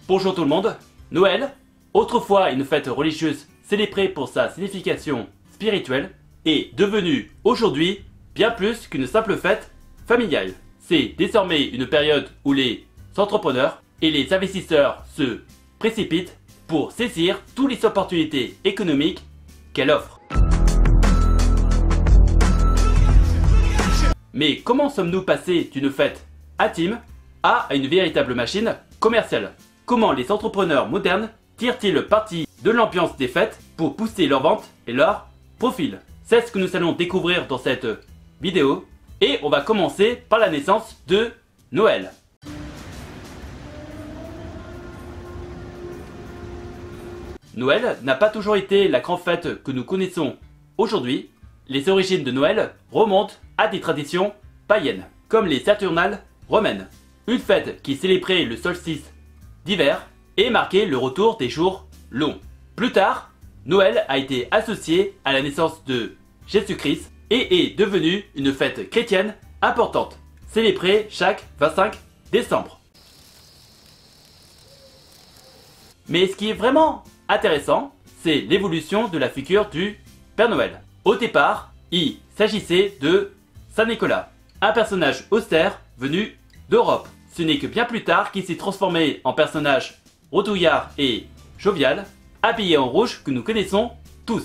Bonjour tout le monde. Noël, autrefois une fête religieuse célébrée pour sa signification spirituelle, est devenue aujourd'hui bien plus qu'une simple fête familiale. C'est désormais une période où les entrepreneurs et les investisseurs se précipitent pour saisir toutes les opportunités économiques qu'elle offre. Mais comment sommes-nous passés d'une fête intime à une véritable machine commerciale? Comment les entrepreneurs modernes tirent-ils parti de l'ambiance des fêtes pour pousser leurs ventes et leur profil? C'est ce que nous allons découvrir dans cette vidéo. Et on va commencer par la naissance de Noël. Noël n'a pas toujours été la grande fête que nous connaissons aujourd'hui. Les origines de Noël remontent à des traditions païennes, comme les Saturnales romaines. Une fête qui célébrait le solstice d'hiver et marquait le retour des jours longs. Plus tard, Noël a été associé à la naissance de Jésus-Christ et est devenue une fête chrétienne importante, célébrée chaque 25 décembre. Mais ce qui est vraiment intéressant, c'est l'évolution de la figure du Père Noël. Au départ, il s'agissait de Saint Nicolas, un personnage austère venu d'Europe. Ce n'est que bien plus tard qu'il s'est transformé en personnage rodouillard et jovial, habillé en rouge que nous connaissons tous.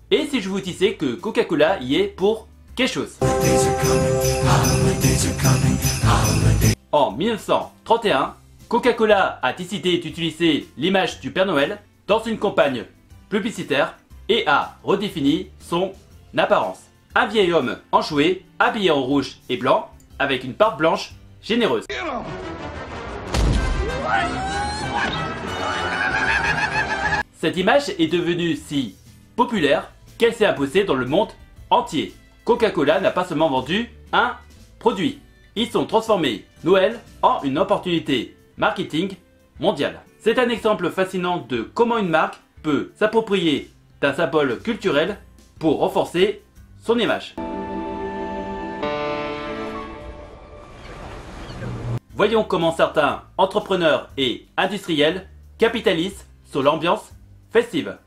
Et si je vous disais que Coca-Cola y est pour quelque chose? En 1931, Coca-Cola a décidé d'utiliser l'image du Père Noël dans une campagne publicitaire et a redéfini son apparence. Un vieil homme enjoué, habillé en rouge et blanc, avec une barbe blanche généreuse. Cette image est devenue si populaire qu'elle s'est imposée dans le monde entier. Coca-Cola n'a pas seulement vendu un produit, ils ont transformé Noël en une opportunité marketing mondiale. C'est un exemple fascinant de comment une marque peut s'approprier d'un symbole culturel pour renforcer son image. Voyons comment certains entrepreneurs et industriels capitalisent sur l'ambiance festive.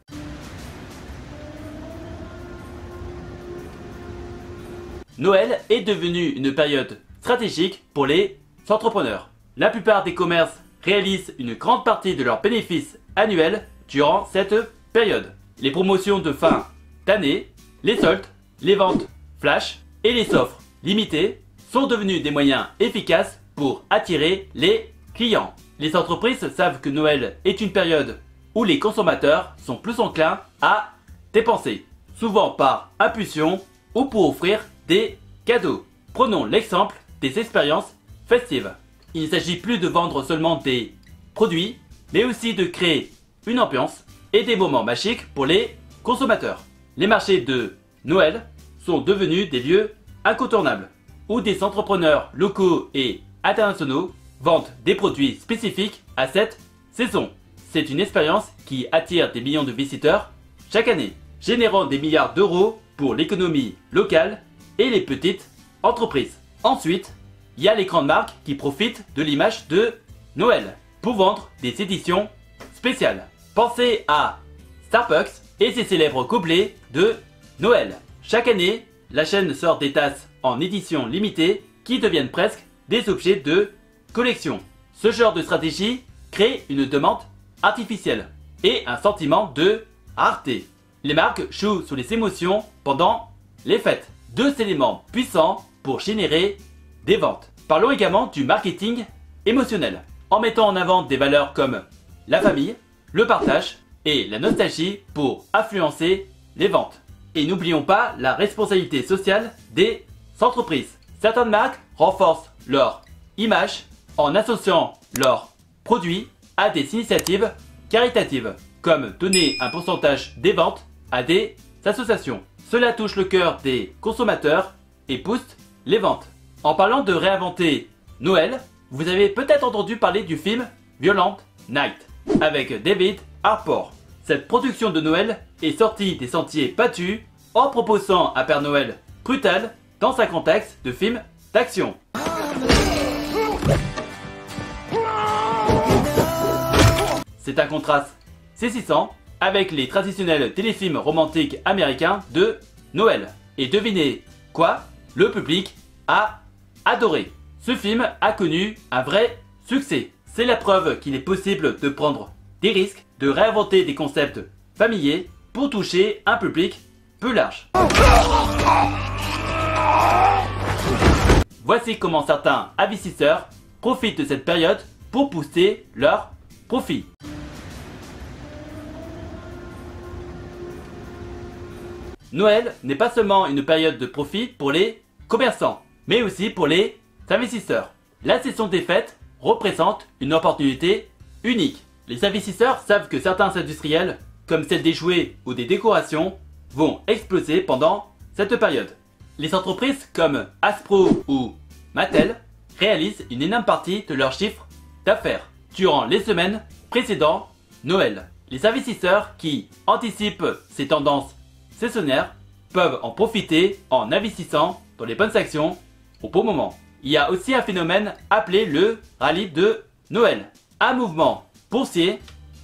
Noël est devenu une période stratégique pour les entrepreneurs. La plupart des commerces réalisent une grande partie de leurs bénéfices annuels durant cette période. Les promotions de fin d'année, les soldes, les ventes flash et les offres limitées sont devenus des moyens efficaces pour attirer les clients. Les entreprises savent que Noël est une période où les consommateurs sont plus enclins à dépenser, souvent par impulsion ou pour offrir des cadeaux. Prenons l'exemple des expériences festives. Il ne s'agit plus de vendre seulement des produits, mais aussi de créer une ambiance et des moments magiques pour les consommateurs. Les marchés de Noël sont devenus des lieux incontournables, où des entrepreneurs locaux et internationaux vendent des produits spécifiques à cette saison. C'est une expérience qui attire des millions de visiteurs chaque année, générant des milliards d'euros pour l'économie locale et les petites entreprises. Ensuite, il y a les grandes marques qui profitent de l'image de Noël pour vendre des éditions spéciales. Pensez à Starbucks et ses célèbres gobelets de Noël. Chaque année, la chaîne sort des tasses en édition limitée qui deviennent presque des objets de collection. Ce genre de stratégie crée une demande artificielle et un sentiment de rareté. Les marques jouent sur les émotions pendant les fêtes. Deux éléments puissants pour générer des ventes. Parlons également du marketing émotionnel, en mettant en avant des valeurs comme la famille, le partage et la nostalgie pour influencer les ventes. Et n'oublions pas la responsabilité sociale des entreprises. Certaines marques renforcent leur image en associant leurs produits à des initiatives caritatives, comme donner un pourcentage des ventes à des associations. Cela touche le cœur des consommateurs et booste les ventes. En parlant de réinventer Noël, vous avez peut-être entendu parler du film Violent Night avec David Harbour. Cette production de Noël est sortie des sentiers battus en proposant un Père Noël brutal dans un contexte de film d'action. c'est un contraste saisissant avec les traditionnels téléfilms romantiques américains de Noël. Et devinez quoi? Le public a adoré. Ce film a connu un vrai succès. C'est la preuve qu'il est possible de prendre des risques, de réinventer des concepts familiers pour toucher un public peu large. Voici comment certains investisseurs profitent de cette période pour booster leurs profits. Noël n'est pas seulement une période de profit pour les commerçants, mais aussi pour les investisseurs. La saison des fêtes représente une opportunité unique. Les investisseurs savent que certains industriels, comme celle des jouets ou des décorations, vont exploser pendant cette période. Les entreprises comme Hasbro ou Mattel réalisent une énorme partie de leur chiffre d'affaires durant les semaines précédant Noël. Les investisseurs qui anticipent ces tendances saisonnières peuvent en profiter en investissant dans les bonnes actions au bon moment. Il y a aussi un phénomène appelé le rallye de Noël, un mouvement boursier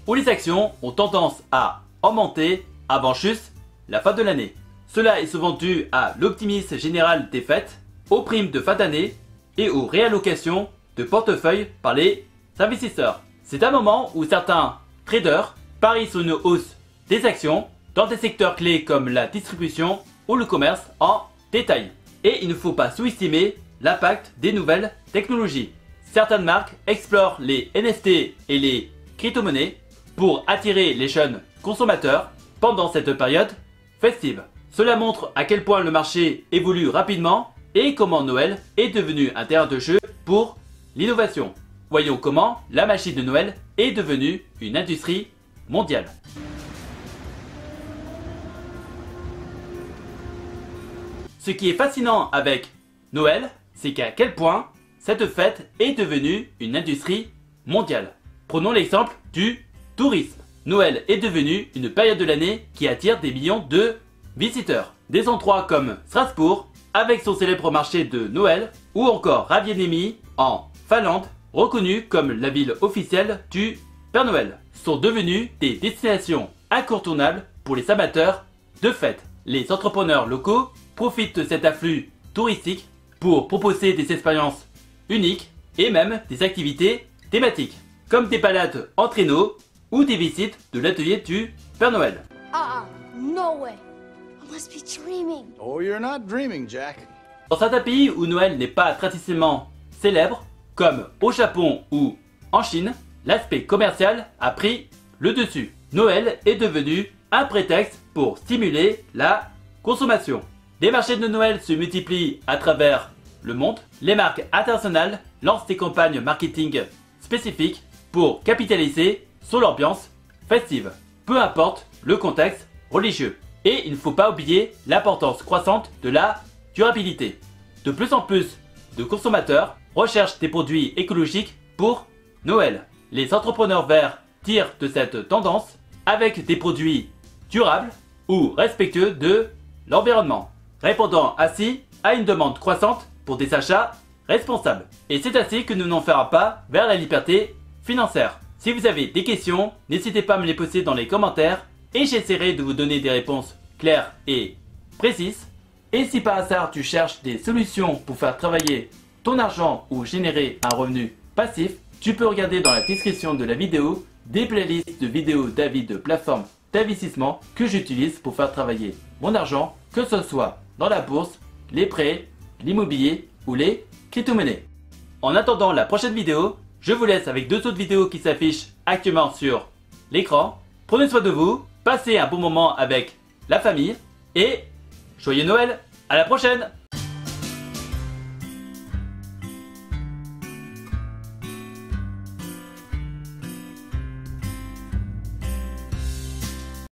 où les actions ont tendance à augmenter avant juste la fin de l'année. Cela est souvent dû à l'optimisme général des fêtes, aux primes de fin d'année et aux réallocations de portefeuille par les investisseurs. C'est un moment où certains traders parient sur une hausse des actions dans des secteurs clés comme la distribution ou le commerce en détail. Et il ne faut pas sous-estimer l'impact des nouvelles technologies. Certaines marques explorent les NFT et les crypto-monnaies pour attirer les jeunes consommateurs pendant cette période festive. Cela montre à quel point le marché évolue rapidement et comment Noël est devenu un terrain de jeu pour l'innovation. Voyons comment la magie de Noël est devenue une industrie mondiale. Ce qui est fascinant avec Noël, c'est qu'à quel point cette fête est devenue une industrie mondiale. Prenons l'exemple du tourisme. Noël est devenu une période de l'année qui attire des millions de visiteurs. Des endroits comme Strasbourg, avec son célèbre marché de Noël, ou encore Ravaniemi en Finlande, reconnu comme la ville officielle du Père Noël, sont devenus des destinations incontournables pour les amateurs de fêtes. Les entrepreneurs locaux profitent de cet afflux touristique pour proposer des expériences uniques et même des activités thématiques, comme des balades en traîneau ou des visites de l'atelier du Père Noël. No way. I must be dreaming. Oh, you're not dreaming, Jack. Dans certains pays où Noël n'est pas traditionnellement célèbre, comme au Japon ou en Chine, l'aspect commercial a pris le dessus. Noël est devenu un prétexte pour stimuler la consommation. Des marchés de Noël se multiplient à travers le monde. Les marques internationales lancent des campagnes marketing spécifiques pour capitaliser sur l'ambiance festive, peu importe le contexte religieux. Et il ne faut pas oublier l'importance croissante de la durabilité. De plus en plus de consommateurs recherchent des produits écologiques pour Noël. Les entrepreneurs verts tirent de cette tendance avec des produits durables ou respectueux de l'environnement, répondant ainsi à une demande croissante pour des achats responsables. Et c'est ainsi que nous n'en ferons pas vers la liberté financière. Si vous avez des questions, n'hésitez pas à me les poser dans les commentaires et j'essaierai de vous donner des réponses claires et précises. Et si par hasard tu cherches des solutions pour faire travailler ton argent ou générer un revenu passif, tu peux regarder dans la description de la vidéo des playlists de vidéos d'avis de plateformes d'investissement que j'utilise pour faire travailler mon argent, que ce soit dans la bourse, les prêts, l'immobilier ou les crypto-monnaies. En attendant la prochaine vidéo, je vous laisse avec deux autres vidéos qui s'affichent actuellement sur l'écran. Prenez soin de vous, passez un bon moment avec la famille et joyeux Noël, à la prochaine!